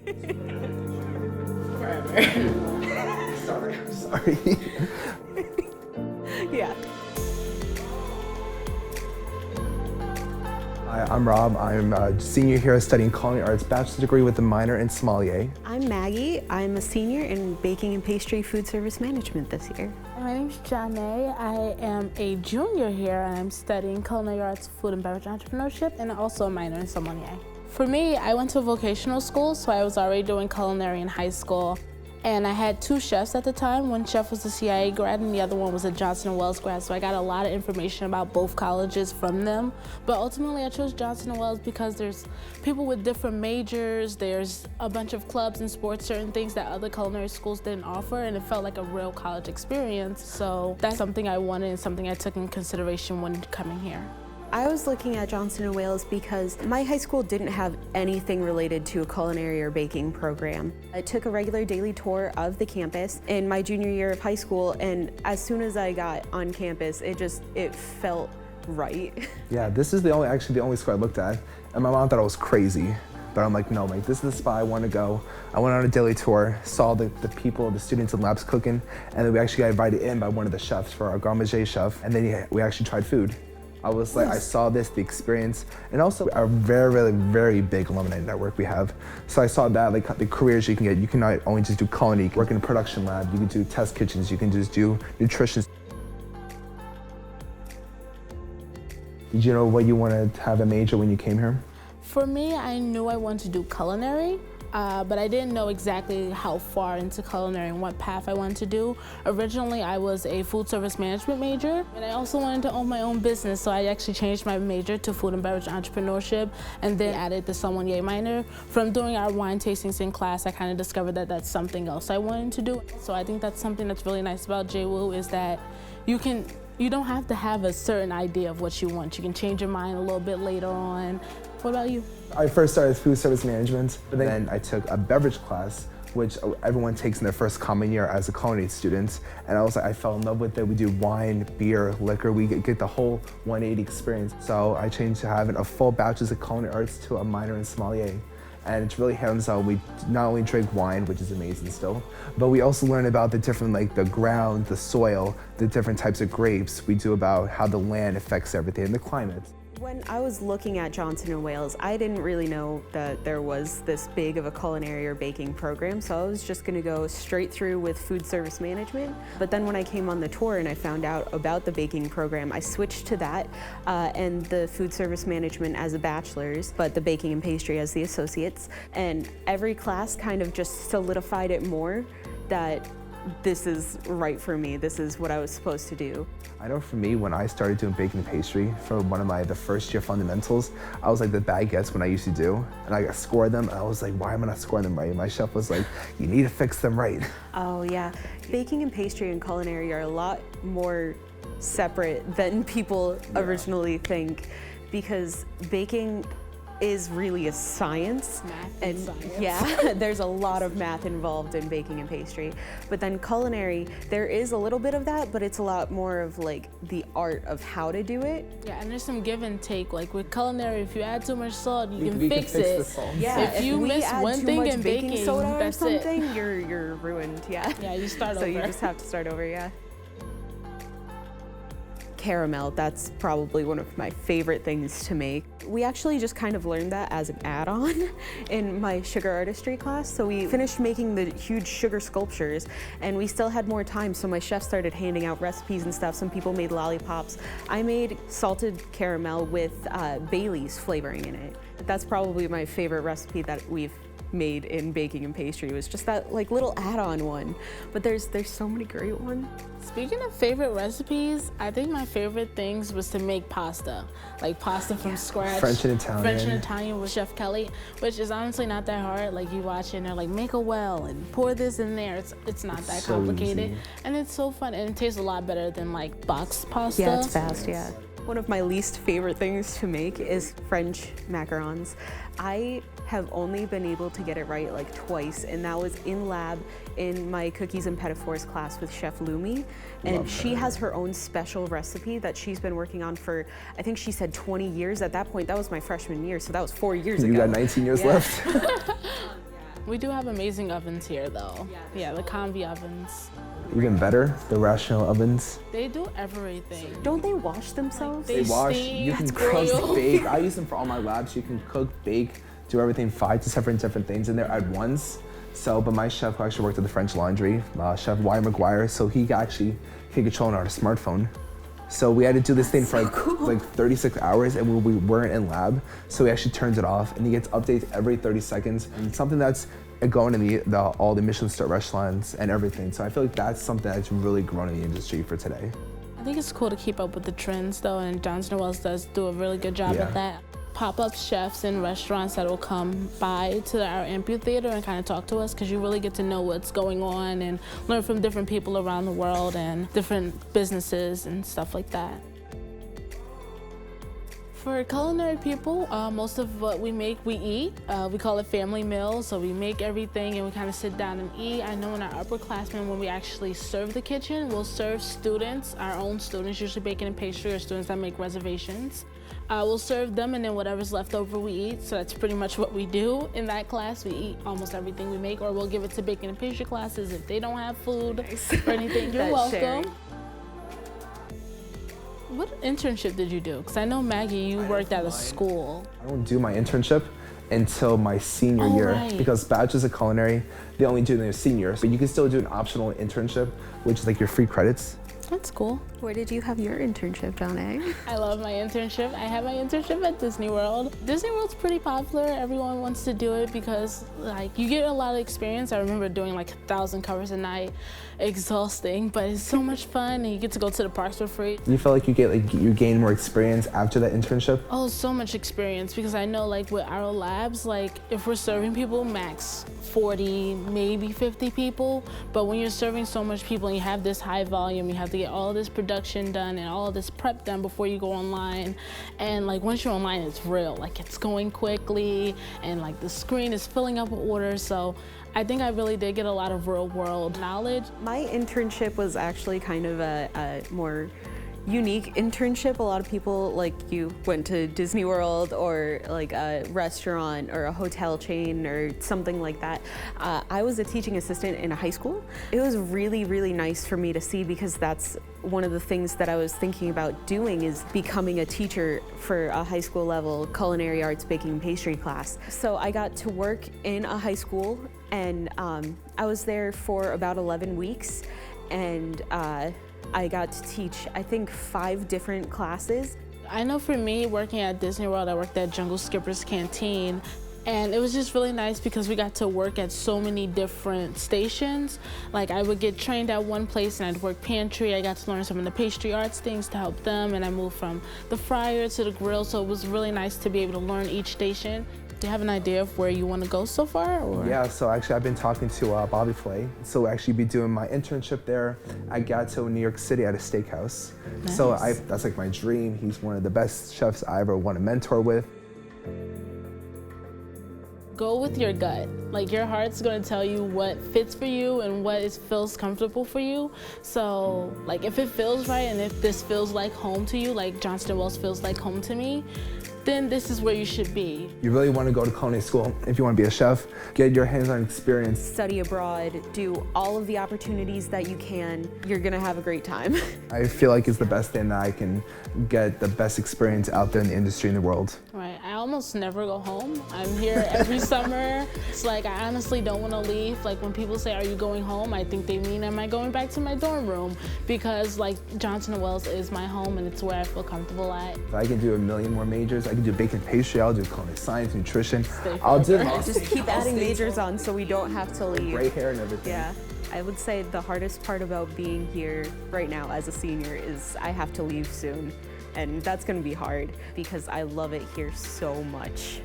Forever. I'm sorry. Yeah. Hi, I'm Rob. I'm a senior here studying culinary arts, bachelor's degree with a minor in sommelier. I'm Maggie. I'm a senior in baking and pastry food service management this year. My name's Janae. I am a junior here and I'm studying culinary arts, food and beverage entrepreneurship, and also a minor in sommelier. For me, I went to a vocational school, so I was already doing culinary in high school. And I had two chefs at the time. One chef was a CIA grad and the other one was a Johnson & Wales grad, so I got a lot of information about both colleges from them. But ultimately I chose Johnson & Wales because there's people with different majors, there's a bunch of clubs and sports, certain things that other culinary schools didn't offer, and it felt like a real college experience. So that's something I wanted and something I took in consideration when coming here. I was looking at Johnson & Wales because my high school didn't have anything related to a culinary or baking program. I took a regular daily tour of the campus in my junior year of high school, and as soon as I got on campus, it felt right. Yeah, this is the only school I looked at, and my mom thought I was crazy. But I'm like, no, like, this is the spot I want to go. I went on a daily tour, saw the people, the students in labs cooking, and then we actually got invited in by one of the chefs for our garde manger chef, and then we actually tried food. I was like, I saw this, the experience, and also a very, really, very big alumni network we have. So I saw that, like, the careers you can get. You can not only just do culinary, work in a production lab, you can do test kitchens, you can just do nutrition. Did you know what you want to have a major when you came here? For me, I knew I wanted to do culinary, but I didn't know exactly how far into culinary and what path I wanted to do. Originally, I was a food service management major, and I also wanted to own my own business, so I actually changed my major to food and beverage entrepreneurship, and then added the sommelier minor. From doing our wine tastings in class, I kind of discovered that that's something else I wanted to do. So I think that's something that's really nice about JWU is that you don't have to have a certain idea of what you want. You can change your mind a little bit later on. What about you? I first started food service management, but then I took a beverage class, which everyone takes in their first common year as a culinary student. And I fell in love with it. We do wine, beer, liquor. We get the whole 180 experience. So I changed to having a full bachelor's of culinary arts to a minor in sommelier. And it's really hands-on. We not only drink wine, which is amazing still, but we also learn about the different, like the ground, the soil, the different types of grapes. We do about how the land affects everything and the climate. When I was looking at Johnson & Wales, I didn't really know that there was this big of a culinary or baking program, so I was just gonna go straight through with food service management. But then when I came on the tour and I found out about the baking program, I switched to that and the food service management as a bachelor's, but the baking and pastry as the associates. And every class kind of just solidified it more that this is right for me. This is what I was supposed to do. I know for me, when I started doing baking and pastry for one of the first year fundamentals, I was like the baguettes when I used to do, and I scored them, and I was like, why am I not scoring them right? And my chef was like, you need to fix them right. Oh yeah, baking and pastry and culinary are a lot more separate than people originally think, because baking is really a science. Math and science. Yeah, there's a lot of math involved in baking and pastry. But then culinary, there is a little bit of that, but it's a lot more of like the art of how to do it. Yeah, and there's some give and take. Like with culinary, if you add too much salt, you can fix the it. salt. Yeah, if you we miss add one too thing much in baking baking, soda or that's something, it. you're ruined. Yeah. Yeah, you start So over. you just have to start over. Yeah. Caramel, that's probably one of my favorite things to make. We actually just kind of learned that as an add-on in my sugar artistry class. So we finished making the huge sugar sculptures and we still had more time, so my chef started handing out recipes and stuff. Some people made lollipops. I made salted caramel with Bailey's flavoring in it. That's probably my favorite recipe that we've made in baking and pastry. Was just that like little add-on one, but there's so many great ones. Speaking of favorite recipes, I think my favorite things was to make pasta, like pasta from scratch. French and Italian. French and Italian with Chef Kelly, which is honestly not that hard. Like you watch it and they're like, make a well and pour this in there. It's not that so complicated. easy. And it's so fun and it tastes a lot better than like boxed pasta. Yeah, it's fast, yeah. One of my least favorite things to make is French macarons. I have only been able to get it right like twice, and that was in lab in my cookies and petit fours class with Chef Lumi. And she has her own special recipe that she's been working on for, I think she said 20 years. At that point, that was my freshman year, so that was 4 years ago. You got 19 years left. We do have amazing ovens here though. Yeah, the combi ovens. We're getting better, the rational ovens. They do everything. Don't they wash themselves? They wash, steam, you can grill. cook, bake. I use them for all my labs. You can cook, bake, do everything, 5 to 7 different things in there at once. So, but my chef who actually worked at the French Laundry, Chef Y. McGuire, so he actually can control it on a smartphone. So we had to do this thing for like 36 hours and we weren't in lab. So he actually turns it off and he gets updates every 30 seconds. And something that's going in all the Michelin star restaurants and everything. So I feel like that's something that's really grown in the industry for today. I think it's cool to keep up with the trends though, and Johnson & Wales does do a really good job at that. Pop-up chefs and restaurants that will come by to our amphitheater and kind of talk to us, because you really get to know what's going on and learn from different people around the world and different businesses and stuff like that. For culinary people, most of what we make, we eat. We call it family meals, so we make everything and we kind of sit down and eat. I know in our upperclassmen, when we actually serve the kitchen, we'll serve students, our own students, usually baking and pastry, or students that make reservations. We'll serve them, and then whatever's left over we eat. So that's pretty much what we do in that class. We eat almost everything we make, or we'll give it to baking and pastry classes if they don't have food or anything. You're welcome. Sharing. What internship did you do? Because I know, Maggie, you worked at a school. I don't do my internship until my senior year, right. because bachelor's of culinary, they only do their seniors. But you can still do an optional internship, which is like your free credits. That's cool. Where did you have your internship, Donna? I love my internship. I have my internship at Disney World. Disney World's pretty popular. Everyone wants to do it because like you get a lot of experience. I remember doing like 1,000 covers a night. Exhausting, but it's so much fun, and you get to go to the parks for free. You feel like you gain more experience after that internship? Oh, so much experience, because I know like with our labs, like if we're serving people, max 40, maybe 50 people. But when you're serving so much people and you have this high volume, you have to get all this production done and all this prep done before you go online. And like once you're online, it's real. Like it's going quickly, and like the screen is filling up with orders. So I think I really did get a lot of real world knowledge. My internship was actually kind of a more unique internship. A lot of people, like, you went to Disney World or like a restaurant or a hotel chain or something like that. I was a teaching assistant in a high school. It was really, really nice for me to see, because that's one of the things that I was thinking about doing, is becoming a teacher for a high school level culinary arts baking and pastry class. So I got to work in a high school, and I was there for about 11 weeks, and I got to teach, I think, 5 different classes. I know for me, working at Disney World, I worked at Jungle Skipper's Canteen, and it was just really nice because we got to work at so many different stations. Like I would get trained at one place and I'd work pantry. I got to learn some of the pastry arts things to help them, and I moved from the fryer to the grill, so it was really nice to be able to learn each station. Do you have an idea of where you want to go so far? Or? Yeah, so actually I've been talking to Bobby Flay. So actually be doing my internship there at Gatto, New York City at a steakhouse. Nice. So that's like my dream. He's one of the best chefs I ever want to mentor with. Go with your gut. Like your heart's gonna tell you what fits for you and what feels comfortable for you. So like if it feels right and if this feels like home to you, like Johnson & Wales feels like home to me, then this is where you should be. You really want to go to culinary school if you want to be a chef. Get your hands-on experience. Study abroad, do all of the opportunities that you can. You're gonna have a great time. I feel like it's the best thing that I can get the best experience out there in the industry in the world. Right, I almost never go home. I'm here every summer. It's like I honestly don't want to leave. Like when people say, are you going home? I think they mean, am I going back to my dorm room? Because like Johnson & Wales is my home and it's where I feel comfortable at. I can do a million more majors. I can do baking pastry, I'll do culinary science, nutrition. I'll do Just keep adding majors on so we don't have to leave. Gray hair and everything. Yeah. I would say the hardest part about being here right now as a senior is I have to leave soon. And that's gonna be hard because I love it here so much.